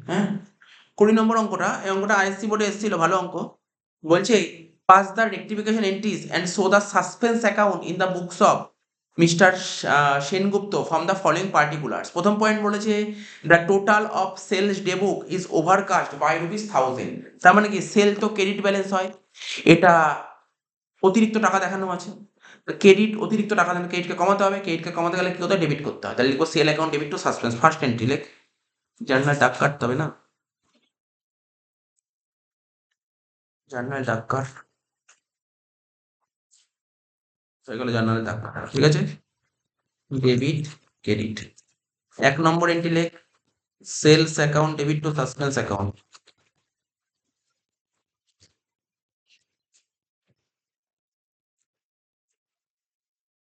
হ্যাঁ 20 নম্বর অঙ্কটা, এই অঙ্কটা আইএসসি বোর্ডে এসেছিল, ভালো অঙ্ক। বলছে pass the rectification entries and show the suspense account in the books of mister Sengupta from the following particulars. প্রথম পয়েন্ট বলেছে the total of sales day book is overcast by ₹1000। তার মানে কি সেল তো ক্রেডিট ব্যালেন্স হয়, এটা অতিরিক্ত টাকা দেখানো আছে। ক্রেডিট অতিরিক্ত টাকা দেন, ক্রেডিটকে কমাতে হবে, ক্রেডিটকে কমাতে গেলে কি হতে ডেবিট করতে হয়, তাহলে লিখবো sale account debit to suspense. First entry লেখ, জার্নাল ডাক কাটতে হবে না, জার্নাল ডাক কাট হয়ে গেল, জার্নালে ডাক কাটা, ঠিক আছে। Debit credit. 1 নম্বর এন্ট্রি লেখ sales account debit to suspense account.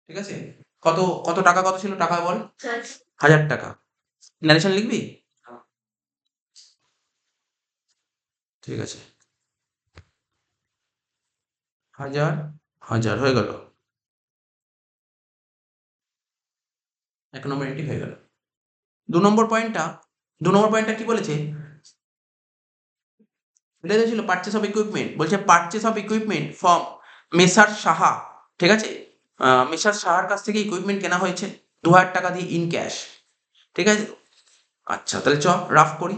ঠিক আছে, কত কত টাকা, কত ছিল টাকা বল, 1000 টাকা। ন্যারেশন লিখবি, ঠিক আছে, 1000 1000 হয়ে গেল, 1 নম্বর এন্ট্রি হয়ে গেল। 2 নম্বর পয়েন্টটা কি বলেছে, এটা ছিল পারচেস অফ ইকুইপমেন্ট, বলছে purchase of equipment from মেসার Saha. ঠিক আছে, মেসার সাহার কাছ থেকে ইকুইপমেন্ট কেনা হয়েছে 2000 টাকা দিয়ে ইন ক্যাশ। ঠিক আছে, আচ্ছা তাহলে চ রাফ করি,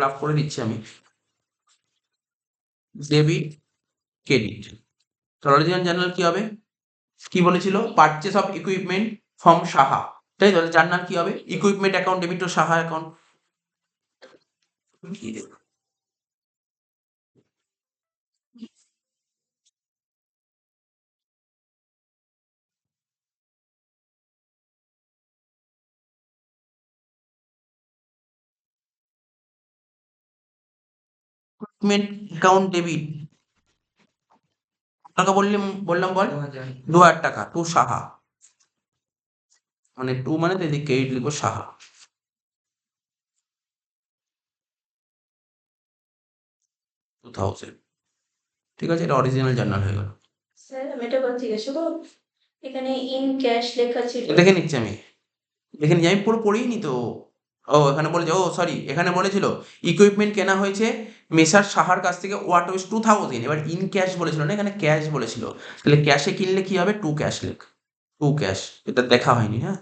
রাফ করে দিচ্ছি আমি। ডেবিট ক্রেডিট, তাহলে অরিজিনাল জার্নাল কি হবে, কি বলেছিল purchase of equipment from Saha, তাই তো, জার্নাল কি হবে equipment account debit two Saha account. Equipment account debit টাকা বললাম বল 2000 টাকা টু সাহা, মানে টু মানে তো এদিকে ক্রেডিট লিখবো সাহা 2000। ঠিক আছে, এটা অরিজিনাল জার্নাল হয়ে গেল। স্যার আমি একটা কথা জিজ্ঞাসা করব, এখানে ইন ক্যাশ লেখা ছিল। দেখে নিচ্ছি আমি, দেখে নিচ্ছি, আমি পুরো পড়িনি তো। ও এখানে বলেছে, ও সরি, এখানে বলেছিল ইকুইপমেন্ট কেনা হয়েছে মেসার সাহার কাছ থেকে ওয়াট ওয়াজ 2000, এবার ইন ক্যাশ বলেছিল না, এখানে ক্যাশ বলেছিল, তাহলে ক্যাশে কিনলে কি হবে টু ক্যাশ লেখ, টু ক্যাশ, এটা দেখা হয়নি, হ্যাঁ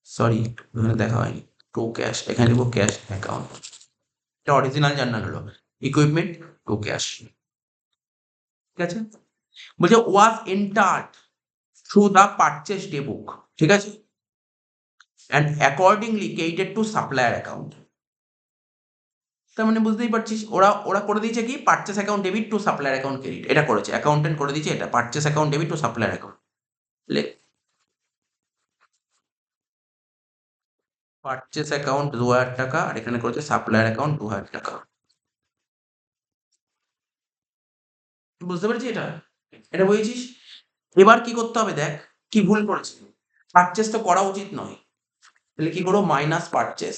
সরি, এখানে দেখা হয়নি, টু ক্যাশ, এখানে লিখবো ক্যাশ অ্যাকাউন্ট, এটা অরিজিনাল জার্নাল হলো ইকুইপমেন্ট টু ক্যাশ। ঠিক আছে, বলছে was entered through the purchase day book, ঠিক আছে, and accordingly credited to supplier account. তার মানে বুঝতেই পারছিস, ওরা ওরা করে দিয়েছে কি purchase account debit to supplier account credit, এটা করেছে অ্যাকাউন্টেন্ট করে দিয়েছে, এটা purchase account debit to supplier account. লেখ পারচেস অ্যাকাউন্ট 2000 টাকা, আর এখানে করেছে সাপ্লায়ার অ্যাকাউন্ট 2000 টাকা। বুঝতে পেরেছি এটা, এটা বুঝেছিস। এবার কি করতে হবে দেখ, কি ভুল করেছে, পারচেস তো করা উচিত নয়, তাহলে কি করবো minus purchase,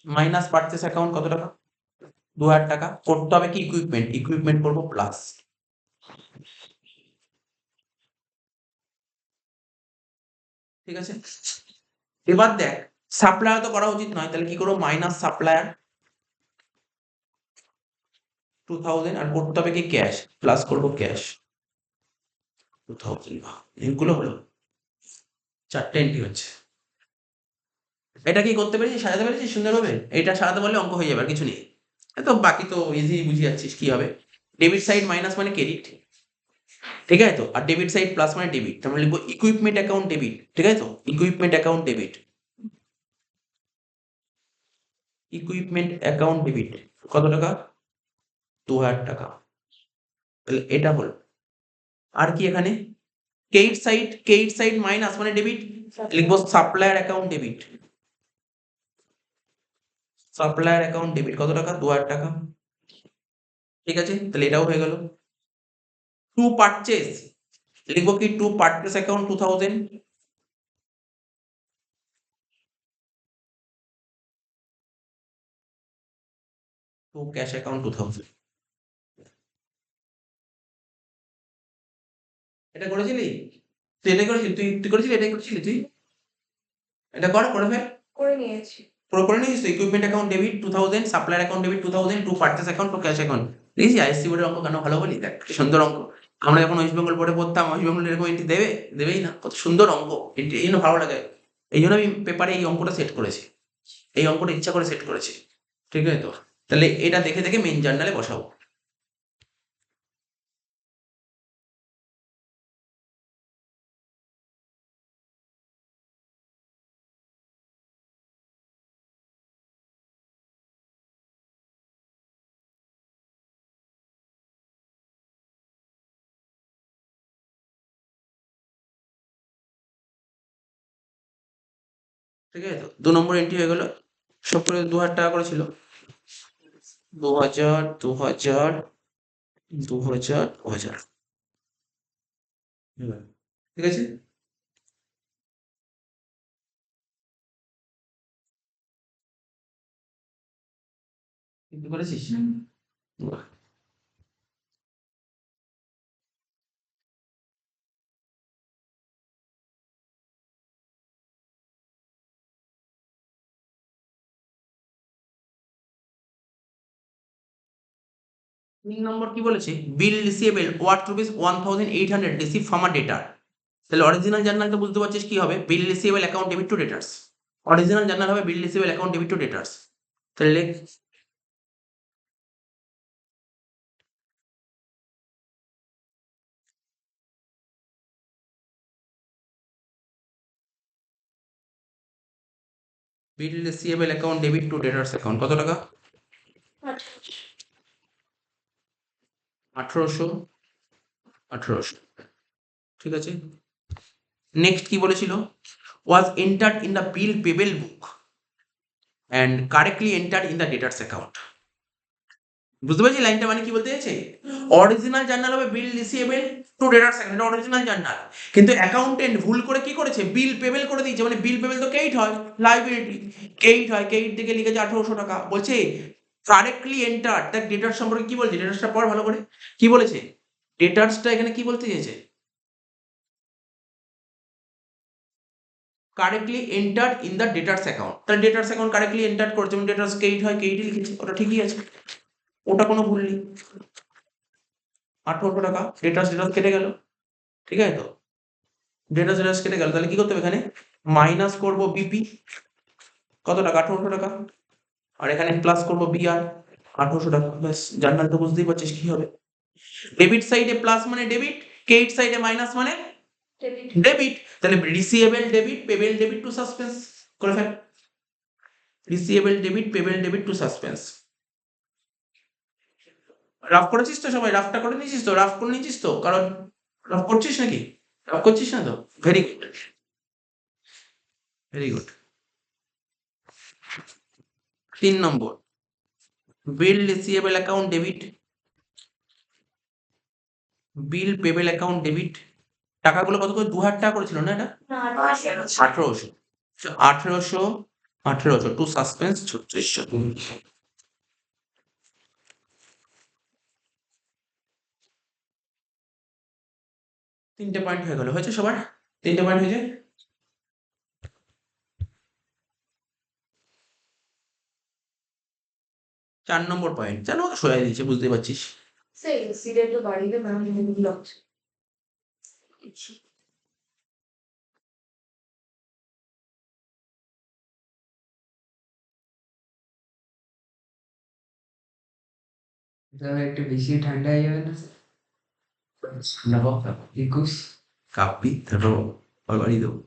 minus purchase account কত টাকা 2000 টাকা, করতে হবে কি ইকুইপমেন্ট, ইকুইপমেন্ট করবো প্লাস। ঠিক আছে, এবার দেখ সাপ্লায়ার তো করা উচিত নয়, তাহলে কি করবো মাইনাস সাপ্লায়ার 2000, আর করতে হবে কি ক্যাশ, প্লাস করবো ক্যাশ 2000। এগুলো হলো 4টে এন্ট্রি হচ্ছে। এটা কি করতে পেরেছিস, সাজাতে পেরেছিস সুন্দরভাবে, এটা সাজাতে পারলে অঙ্ক হয়ে যাবে, আর কিছু নেই। তো বাকি তো ইজি বুঝে যাচ্ছিস কি হবে, ডেবিট সাইড মাইনাস মানে ক্রেডিট, ঠিক আছে তো, আর ডেবিট সাইড প্লাস মানে ডেবিট, তার মানে লিখবো ইকুইপমেন্ট অ্যাকাউন্ট ডেবিট, ঠিক আছে তো, equipment account debit, equipment account debit কত টাকা 2000 টাকা, তাহলে এটা হলো। আর কি এখানে ক্রেডিট সাইড মাইনাস মানে ডেবিট, লিখবো supplier account debit, supplier account debit কত টাকা 2000 টাকা। ঠিক আছে, তাহলে এটাও হয়ে গেল। টু পারচেস, লিখবো কি to purchase account 2000, to cash account 2000। এটা করেছিলি তুই, এটাই করেছিলি তুই, তুই করেছিলি, এটাই করেছিলি তুই, এটা করে ফেল। নিয়েছি। পুরো করে নিয়েছিস তো? Equipment account debit 2000, supplier account debit 2000, to purchase account, to cash account. দেখেছি আইএসসি বোর্ডের অঙ্ক কেন ভালো বলি? দেখ কি সুন্দর অঙ্ক। আমরা যখন ওয়েস্ট বেঙ্গল বোর্ডে পড়তাম, ওয়েস্ট বেঙ্গল এরকম এন্ট্রি দেবে? দেবেই না। কত সুন্দর অঙ্ক, এন্ট্রি এই জন্য ভালো লাগে। এই জন্য আমি পেপারে এই অঙ্কটা সেট করেছি, এই অঙ্কটা ইচ্ছা করে সেট করেছি। ঠিক আছে তো? তাহলে এটা দেখে দেখে মেইন জার্নালে বসাবো। ঠিক আছে তো? 2 নম্বর এন্ট্রি হয়ে গেল। সব করে 2000 টাকা করে ছিল। 2000, 2000, 2000, 2000। ঠিক আছে? কিন্তু করেছিস? বাহ! তিন নম্বর কি বলেছে? Bill receivable worth rupees 1800 receive from a debtor. তাহলে অরিজিনাল জার্নালটা বুঝতে পারছিস কি হবে? Bill receivable account debit to debtors. Original journal হবে bill receivable account debit to debtors. তাহলে লেখ bill receivable account debit to debtors account. কত টাকা? 1800, 1800। ঠিক আছে? নেক্সট কি বলেছিল? Was entered in the bill payable book and correctly entered in the debtors account. বুঝতে পারছি লাইনটা মানে কি বলতে চাইছে? অরিজিনাল জার্নাল হবে bill receivable two debtors account, এটা অরিজিনাল জার্নাল। কিন্তু অ্যাকাউন্টেন্ট ভুল করে কি করেছে? বিল পেবল করে দিয়েছে। মানে বিল পেবল তো কেইট হয়, লাইবিলিটি কেইট হয়, কেইট থেকে লিখেছে 1800 টাকা। বলছে কারেক্টলি এন্টার। দেখ ডেটার্স সম্পর্কে কি বলছে, ডেটার্সটা পড় ভালো করে। কি বলেছে? ডেটার্সটা এখানে কি বলতে চেয়েছে? Correctly entered in the debtors account. তাহলে ডেটার্স অ্যাকাউন্ট কারেক্টলি এন্টার করছে, যেমন ডেটার্স কেইট হয়, কেইটই লিখেছে, ওটা ঠিকই আছে, ওটা কোনো ভুল নেই। 1800 টাকা ডেটার্স ডেটার্স কেটে গেল। ঠিক আছে তো? ডেটার্স ডেটার্স কেটে গেল। তাহলে কি করতে হবে এখানে? মাইনাস করব বিপি, কত টাকা? 1800 টাকা। আর এখানে প্লাস করব বিআর, 1800 টাকা। ব্যাস, জার্নাল তো বুঝতেই পারছিস কি হবে। ডেবিট সাইডে প্লাস মানে ডেবিট, ক্রেডিট সাইডে মাইনাস মানে ডেবিট। ডেবিট। তাহলে receivable debit, payable debit to suspense করে ফেল। Receivable debit, payable debit to suspense. Rough করেছিস তো সবাই? রাফটা করে নিয়েছিস তো? রাফ করে নিয়েছিস তো? কারণ রাফ করছিস নাকি? রাফ করছিস না তো? Very good, very good. 3 নম্বর, বিল রিসিভেবল অ্যাকাউন্ট ডেবিট, বিল পেবেল অ্যাকাউন্ট ডেবিট। টাকাগুলো কত করে? 2000 টাকা করেছিল না এটা? না, 1800। 1800, 1800 টু সাসপেন্স 3600। তিনটে পয়েন্ট হয়ে গেল। হয়েছে সবার? তিনটে পয়েন্ট হয়েছে। 4 নম্বর পয়েন্ট জানো সরাই দিয়েছে, বুঝতে পারছিস। সেই ইনসিডেন্ট বাড়িতে ম্যাম লাগছে। দাদা একটু বেশি ঠান্ডা হয়ে যাবে না? দেখো 21। কাঁপবি, তারপর বাড়ি দেবো।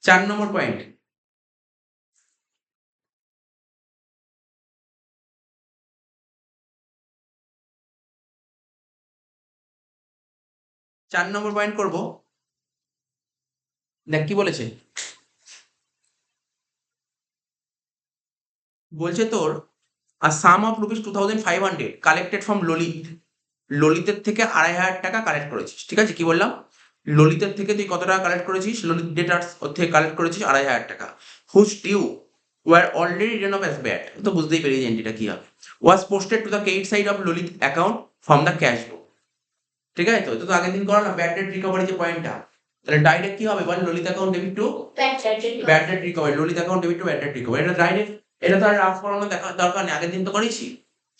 4 নম্বর পয়েন্ট, করবো। দেখ কি বলেছে? বলছে তোর a sum of rupees 2500 collected from Lalit. ললিতের থেকে 2500 টাকা কালেক্ট করেছিস। ঠিক আছে? কি বললাম? ললিতের থেকে তুই কত টাকা কালেক্ট করেছিস? ললিত ডেটার্স, ওর থেকে কালেক্ট করেছিস 2500 টাকা। Whose due were already written off as bad. তো বুঝতেই পেরেছি এন্ট্রিটা কি হবে। Was posted to the credit side of Lalit account from the cash book. ঠিক আছে তো? এটা তো আগের দিন করালাম, ব্যাড ডেট রিকভারি যে পয়েন্টটা। তাহলে ডাইরেক্ট কি হবে বল, Lalit account debit to bad debt recovery, Lalit account debit to bad debt recovery. এটা ডাইরেক্ট, এটা তো আর রাফ করানো দেখা দরকার নেই, আগের দিন তো করেছি।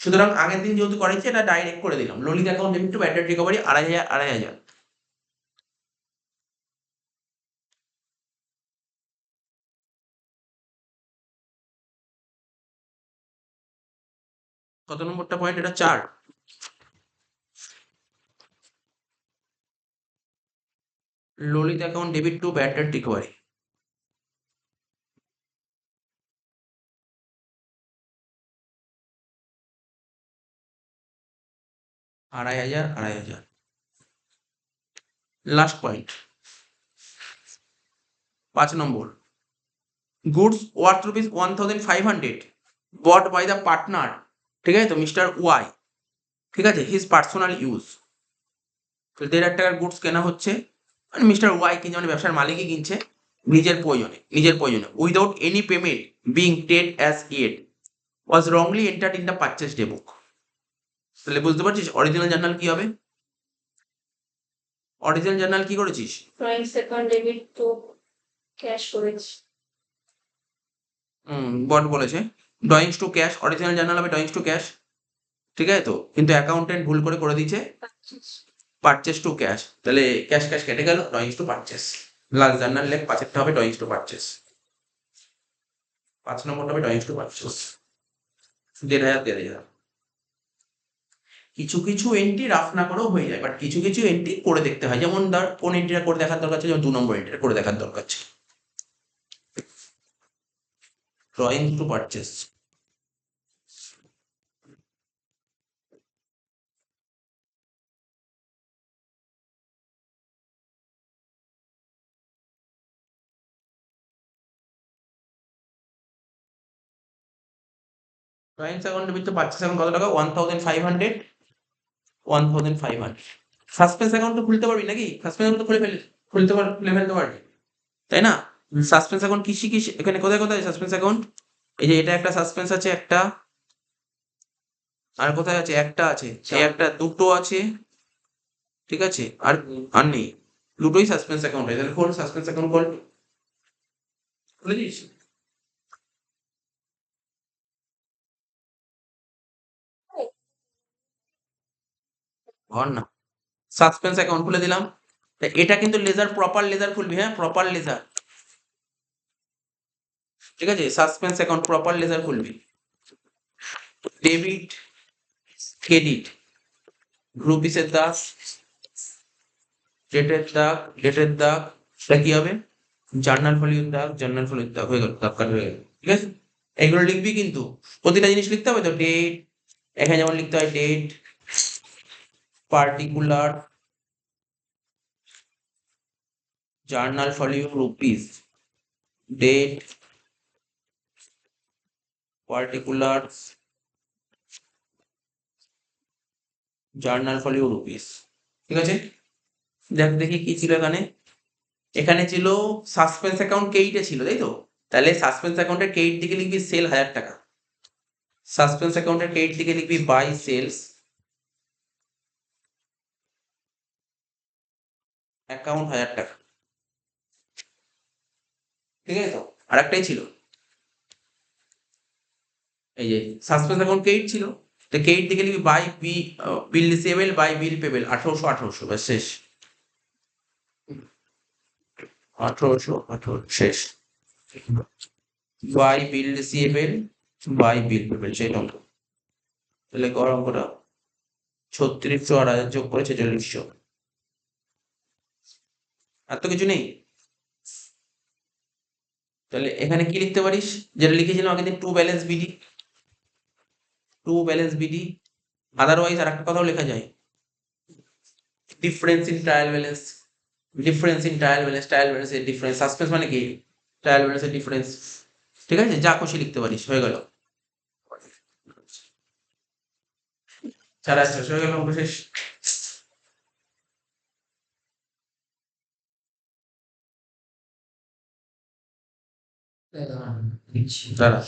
সুতরাং আগের দিন যেহেতু করেছি এটা ডাইরেক্ট করে দিলাম, Lalit account debit to bad debt recovery 2,500। কত নম্বরটা পয়েন্ট, এটা 4। Lalit account debit to bad debt recovery, 2,500। Last point 5 নম্বর, goods worth rupees 1,500 bought by the partner, ঠিক আছে তো, মিস্টার ওয়াই, ঠিক আছে, হিজ পার্সোনাল ইউজ। তো 1,500 টাকার গুডস কেনা হচ্ছে, মানে মিস্টার ওয়াই কিনছে, মানে ব্যবসার মালিকই কিনছে নিজের প্রয়োজনে, without any payment being paid as yet was wrongly entered in the purchase day book. তাহলে বুঝতে পারছিস অরিজিনাল জার্নাল কি হবে, অরিজিনাল জার্নাল কি করেছিস, drawings account debit to cash করেছি। বট বলেছে drawings to cash, original journal হবে ড্রয়িংস টু ক্যাশ, ঠিক আছে তো, কিন্তু অ্যাকাউন্টেন্ট ভুল করে দিয়েছে পারচেস টু ক্যাশ, তাহলে ক্যাশ ক্যাশ কেটে গেল, drawings to purchase. Last journal লেখ, 5 হবে ড্রয়িংস টু পারচেস, 5 নম্বরটা হবে ড্রয়িংস টু পারচেস। 1,500। কিছু কিছু এন্ট্রি রাফ না করেও হয়ে যায়, বাট কিছু কিছু এন্ট্রি করে দেখতে হয়, যেমন ধর কোন এন্ট্রিটা করে দেখার দরকার ছিল, যেমন 2 নম্বর এন্ট্রিটা করে দেখার দরকার ছিল, ড্রয়িং টু পারচেস। ড্রয়িংস অ্যাকাউন্টের ভিতরে পারচেস এখন কত টাকা, 1,500, 1,500। সাসপেন্স অ্যাকাউন্ট তো খুলতে পারবি নাকি, সাসপেন্স অ্যাকাউন্ট তো খুলে ফেলতে পারবি, তাই না? সাসপেন্স অ্যাকাউন্ট কিসি এখানে কোথায় কোথায় সাসপেন্স অ্যাকাউন্ট, এই যে এটা একটা সাসপেন্স আছে একটা, আর কোথায় আছে, একটা আছে, এই একটা, দুটো আছে, ঠিক আছে, আর আর নেই, দুটোই সাসপেন্স অ্যাকাউন্ট, তাহলে কোন সাসপেন্স অ্যাকাউন্ট খুলে দিস, ঘর না, সাসপেন্স অ্যাকাউন্ট খুলে দিলাম। তা এটা কিন্তু লেজার, প্রপার লেজার খুলবি, হ্যাঁ প্রপার লেজার, ঠিক আছে, সাসপেন্স অ্যাকাউন্ট প্রপার লেজার খুলবি, ডেবিট ক্রেডিট, রুপিসের দাগ, ডেটের দাগ, এটা কি হবে, জার্নাল ভ্যালিউর দাগ হয়ে গেল, দাগ কাটা হয়ে গেল, ঠিক আছে। এগুলো লিখবি কিন্তু, প্রতিটা জিনিস লিখতে হবে তো, ডেট, এখানে যেমন লিখতে হয় date, particular, journal value rupees, date, particular, journal value rupees, ঠিক আছে। দেখি কি ছিল এখানে, এখানে ছিল সাসপেন্স অ্যাকাউন্ট কেইটে ছিল, তাই তো, তাহলে সাসপেন্স অ্যাকাউন্টের কেইট দিকে লিখবি সেল 1,000 টাকা, সাসপেন্স অ্যাকাউন্টের কেইট দিকে লিখবি বাই সেলস অ্যাকাউন্ট 1,000 টাকা, ঠিক আছে তো। আর একটাই ছিল, এই যে সাসপেন্স অ্যাকাউন্ট কেইট ছিল, তো কেইট দিকে লিখবি by bill receivable by bill payable, 1800 ব্যাস শেষ, 1800 শেষ, by bill receivable by bill payable, সেই অঙ্ক। তাহলে কর অঙ্কটা, 3600 আর 1,000 যোগ করে 4600, আর তো কিছু নেই। তাহলে এখানে কি লিখতে পারিস, যেটা লিখেছিলাম আগের দিন, টু ব্যালেন্স বিডি, আদারওয়াইজ আর একটা কথাও লেখা যায়, difference in trial balance, trial ব্যালেন্সের ডিফারেন্স, সাসপেন্স মানে কি, ট্রায়াল ব্যালেন্সের ডিফারেন্স, ঠিক আছে, যা খুশি লিখতে পারিস, হয়ে গেল, শেষ হয়ে গেল, অঙ্ক শেষ। দিচ্ছি। দাঁড়া।